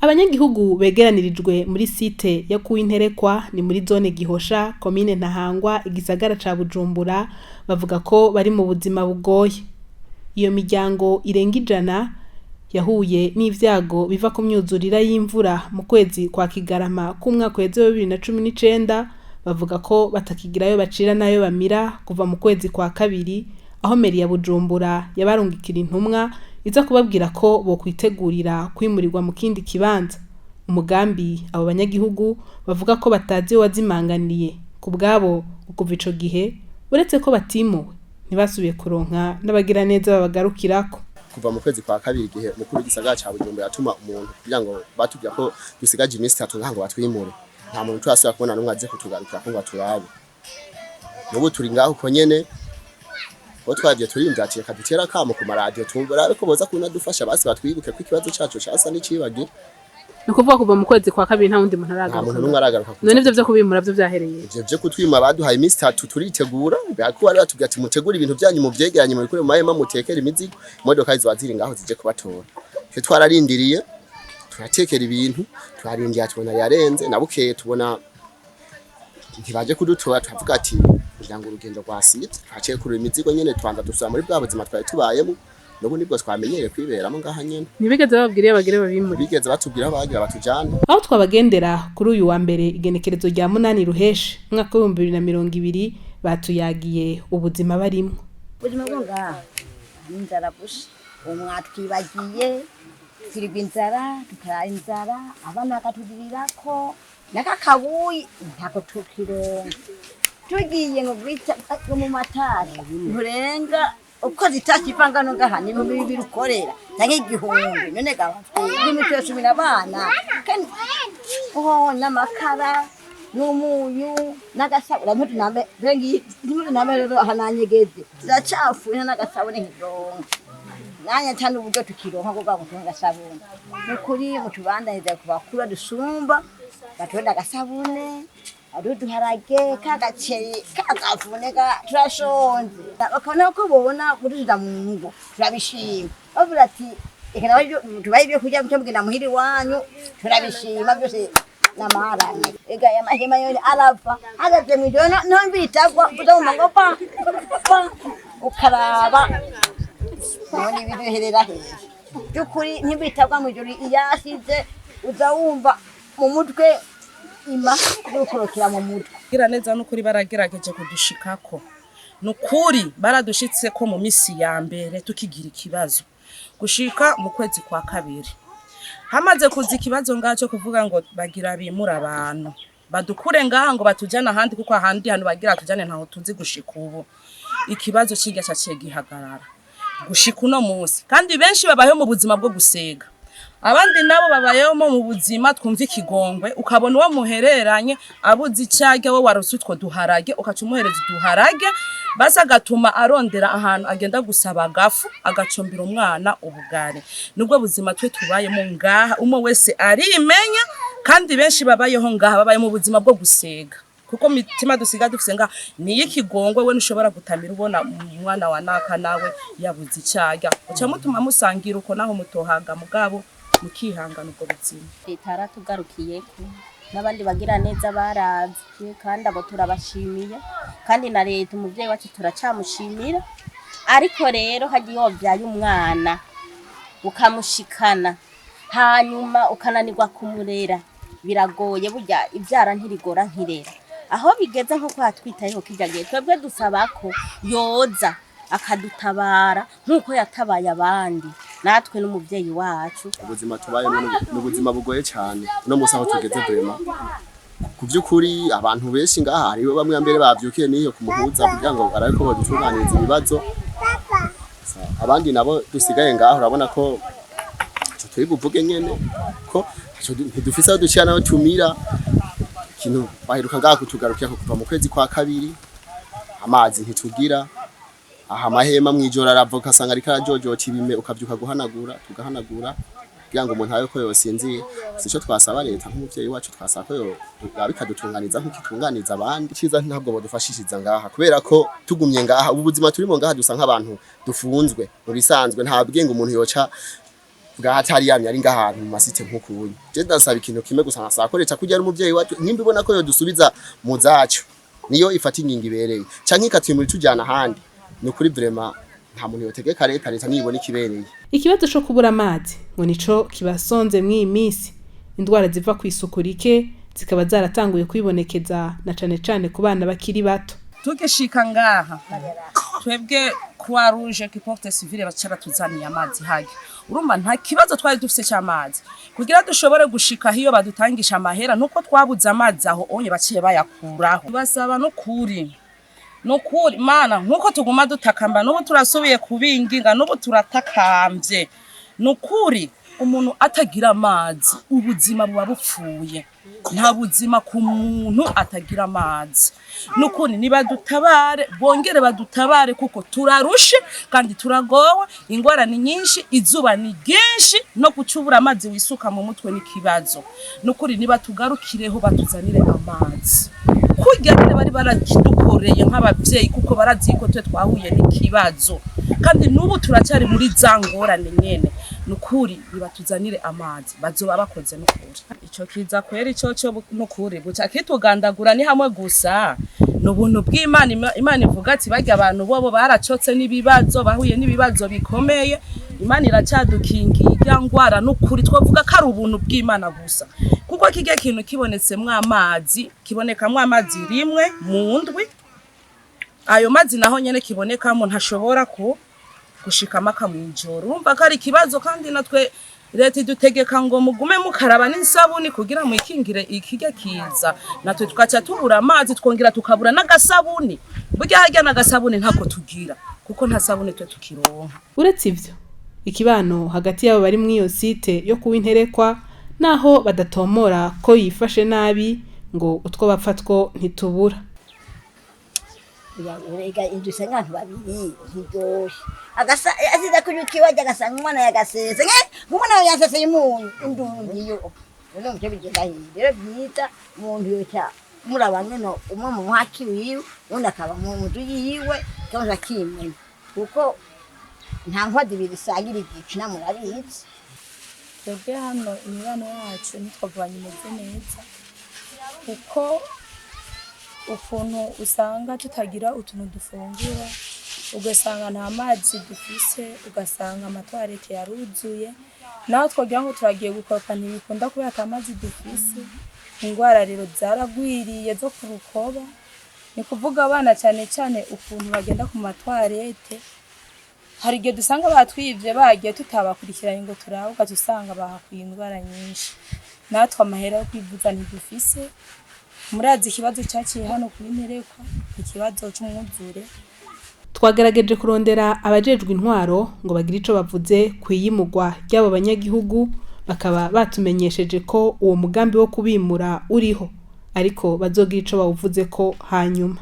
Abanyagihugu begeranirijwe muri site yo ku winterekwa ni muri zone Gihosha, komine Ntahangwa, igisagara ca Bujumbura, bavuga ko bari mu buzima bugoye. Iyo miryango irenga 100 yahuye n'ivyago biva ku myuzurira y'imvura mu kwezi kwa Kigarama k'umwaka wa 2019, bavuga ko batakigirayo bacira nayo bamira kuva mu kwezi kwa kabiri, aho meri ya Bujumbura yabarungikira intumwa iza kubabwira ko bo kwitegurira kwimurirwa mu kindi kibanza. Umugambi abo banyagihugu bavuga ko batazi wazimanganiye ku bwabo ukuva ico gihe, uretse ko batimuwe ntibasubiye kuronka n'abagira neza babagarukirako. Kuva mu kwezi kwa kabiri igihe mukuru w'igisagara ca Bujumbura yatuma umuntu kugira ngo batubwira ko dusigaje iminsi 3 ngo batwimure, nta muntu twasubira kubona n'umwe aje kutugarukira ko ngo turabe. N'ubu turi ngaho ko nyene bo twabye turimvye ati reka dutera kamo ku maradio tumvura ariko boza kunadufasha basi batwibuke ko ikibazo cacu cyasa n'icibagira. Nukuvuga kuva mu kwezi kwa kabiri nta wundi muntu aragaruka. Nta muntu n'umwe aragaruka. None ivyo kubimura byo vyahereye. Ivyo byo kutwima baduhaye iminsi 3 turitegura, bako bari batubwiye ati mutegura ibintu byanyu mu vyegeranye mu bikore mu mahema mutekera imizigo, imodoka zibaziri ngaho zije kubatora. Twe twararindiriye turatekera ibintu, turarindiye tubona yarenze, nabukeye tubona ntibaje kudutora, turavuga ati kugira ngo urugendo rwasitse twaciye kuri imizigo nyene twanza dusubira muri bwa buzima twari tubayemo. Nubu nibwo twamenyere kwiberamo ngaha nyene. Nibigeze bababwiriye bagire babimuri. Bigeze batubwira bagira batujana. Aho twabagendera kuri uyu wa mbere igenekerezo rya 8 Ruheshi mwaka wa 2020 batuyagiye ubuzima barimo. Ubuzima bwo ngaha inzara bushi umwatwibagiye twirwa inzara tukara inzara abana bakatugirirako nakakabuyi ntako tukironka tugiye ngo gwita mu matari murenga uko zitakivangano ngaha ni mu bibiri ukorera tange igihumbi none gaho n'imiti yo 10 abana kandi n'amakara n'umunyu n'agasabura mutu nambe bengi mutu nambe rero ahananyegeze zacafuye n'agasabune nk'ironka nanya cyane uburyo tukironka ko gabo n'agasabune n'ukuri mutubandaniza kubakura dusumba batwenda agasabune aduduharage kagaceri kagafuneka turashonze bakabona ko bobona kuduza mu ngo turabishima bavuga ati ikana tubaye byo kujya mutubwira muhiri wanyu turabishima byose namaranye ega yamahema yone arava hagaze mu jona no mbitagwa kuzamuma ngo pa ukaraba none biduherera hehe byukuri ntibitagwa mu jori iyasize uzawumva mu mutwe ima gukorokera mu mutwe gira neza n'ukuri baragerageje kudushikako n'ukuri baradushitse ko mu misi ya mbere tukigira ikibazo gushika mu kwezi kwa kabiri hamaze kuza ikibazo ngaco kuvuga ngo bagira bimura abantu badukure ngaha ngo batujana ahandi kuko ahandi hano bagira tujane ntaho tuzi gushika ubu ikibazo kigasha gihagarara gushika uno munsi kandi benshi babayeho mu buzima bwo gusega abandi nabo babayeho mu buzima twumva ikigongwe ukabona uwo muhereranye abuzi cyage we warose utwo duharage ukaca umuhereza duharage basa gatuma arondera ahantu agenda gusaba gafu agacombira umwana ubugare nubwo buzima twe tubayemo ngaha umwe wese arimenya kandi benshi babayeho ngaha babaye mu buzima bwo gusega kuko mitima dusiga dufise ngaha ni ikigongwe we nushobora gutamira ubona umwana wa naka nawe yabuzi cyage uca mutuma musangira uko naho mutohaga mugabo mukihangana ubwo buzima Leta tugarukiyeko n'abandi bagira neza barazi kandi abo turabashimiye kandi na leta umuvyeyi wacu turacamushimira ariko rero hagiye byaye umwana ukamushikana hanyuma ukananirwa kumurera biragoye burya ibyara ntirigora nkirera aho bigeze nko kwatwitayeho kijagiye twebwe dusaba ko yoza akadutabara nkuko yatabaye abandi natwe n'umuvyeyi wacu ubuzima tubayemo n'ubuzima bugoye cyane no musaho tugeze vrema kuvyukuri abantu benshi ngaha aribo bamwe mbere bavyukiye niyo kumuhuza kugira ngo ariko badutunganiriza ibibazo abandi nabo dusigaye ngaho urabona ko turi buvuge nyene ko ntidufise aho duciya naho tumira ikintu baheruka ngaha kutugarukira kuva mu kwezi kwa kabiri amazi ntitugira aha mahema mwijora aravoka sanga ari karajojoca ibime ukavyuka tugahanagura kugira ngo umuntu ayo ko yosinziye sico twasaba leta nk'umuvyeyi wacu twasaba ko bikadutunganiza nk'ikitunganiza abandi ciza ntabwo bodufashishiriza ngaha kubera ko tugumye ngaha ubuzima turimo ngaha dusa nk'abantu dufunzwe mu bisanzwe nta bwenge umuntu yoca bwa hatari yamye ari ngahantu mu masite nk'ukunyu je ndasaba ikintu kimwe gusa nasaba ko leta kujya ari umuvyeyi wacu nimba ibona ko yo dusubiza mu zacu niyo ifata ingingo ibereye canke ikatuye muri tujyana handi ni kuri vraiment nta muntu yotegeka leta nibona ikibereye. Ikibazo cyo kubura amazi ngo nico kibasonze mw'iyi minsi, indwara ziva ku isuku rike zikaba zaratanguye kwibonekeza na cane ku bana bakiri bato. Tugishika ngaha twebwe Croix Rouge ki porte civile bacara tuzaniye amazi hage, urumva nta kibazo twari dufise cy'amazi kugira dushobore gushika hiyo badutangisha amahera nuko twabuze amazi aho onye baciye bayakuraho. Basaba no kuri mana nkuko tuguma dutakamba n'ubu turasubiye kubinginga n'ubu turatakambye nukuri umuntu atagira amazi ubuzima buba bupfuye, nta buzima ku muntu atagira amazi. Nukuri nibadutabare bongere badutabare kuko turarushe kandi turagowe, ingwara ni nyinshi, izuba ni ryinshi, no gucubura amazi wisuka mu mutwe n'ikibazo. Nukuri nibatugarukireho batuzanire amazi kugira bari barakidukoreye nk'abavyeyi kuko barazi ko twe twahuye n'ikibazo kandi nubu turacyari muri zangorane nyene. Nukuri nibatuzanire amazi bazoba bakoze nukuri ico kiza kwera ico nukuri buca kitugandagura ni hamwe gusa n'ubuntu bw'Imana. Imana ivuga ati barya abantu bobo baracotse n'ibibazo bahuye n'ibibazo bikomeye, Imana iracadukingiye ingwara nukuri twovuga ko ari ubuntu bw'Imana gusa kuko kige kintu kibonetsemwe amazi kibonekamwe amazi rimwe mu ndwi, ayo mazi naho nyene kibonekamo ntashobora gushikama kamwijoro. Urumva ko ari kibazo kandi natwe leta idutegeka ngo mugume mukaraba n'isabuni kugira mu ikingire ikige kiza, natwe tukaca tubura amazi twongera tukabura n'agasabuni. Burya harya n'agasabuni ntako tugira kuko nta sabuni twe tukironka. Uretse ivyo ikibano hagati yabo bari mw'iyo site yo winterekwa naho badatomora ko yifashe nabi ngo utwo bapfatwo ntitubura. Urega inzu sengantu babiri ntiryoshe agasa aziza kujukiwa agasanga umwana yagasese umwana yasese y'umuntu indungiyo rero mje bigenda rero byita umuntu yoca murabanye no umwe mu haki wiwe undi akaba mu nzu yiwe cyangwa kimwe kuko nta nkwadi bibisangira igice namurabitse. Twebwe hano imibano yacu nitwavanye imeze neza kuko ukuntu usanga tutagira utuntu dufungura, ugasanga nta mazi dufise, ugasanga amatwarete yaruzuye, naho twogira ngo turagiye gukoropa ntibikunda kubera amazi dufise. Ingwara rero zaragwiriye zo ku rukoba, ni kuvuga abana cyane ukuntu bagenda ku matwarete. Hari igihe dusanga batwivye bagiye tutabakurikiranye ngo turavuga dusanga bahakuye indwara nyinshi, natwe amahera yo kwivuza ntidufise. Murazi ikibazo cyaciye hano kuri winterekwa, ikibazo cy'umwuzure. Twagerageje kurondera abajejwe intwaro ngo bagire ico bavuze kwiyimugwa ry'abo banyagihugu, bakaba batumenyesheje ko uwo mugambi wo kubimura uriho ariko bazogira ico bawuvuze ko hanyuma.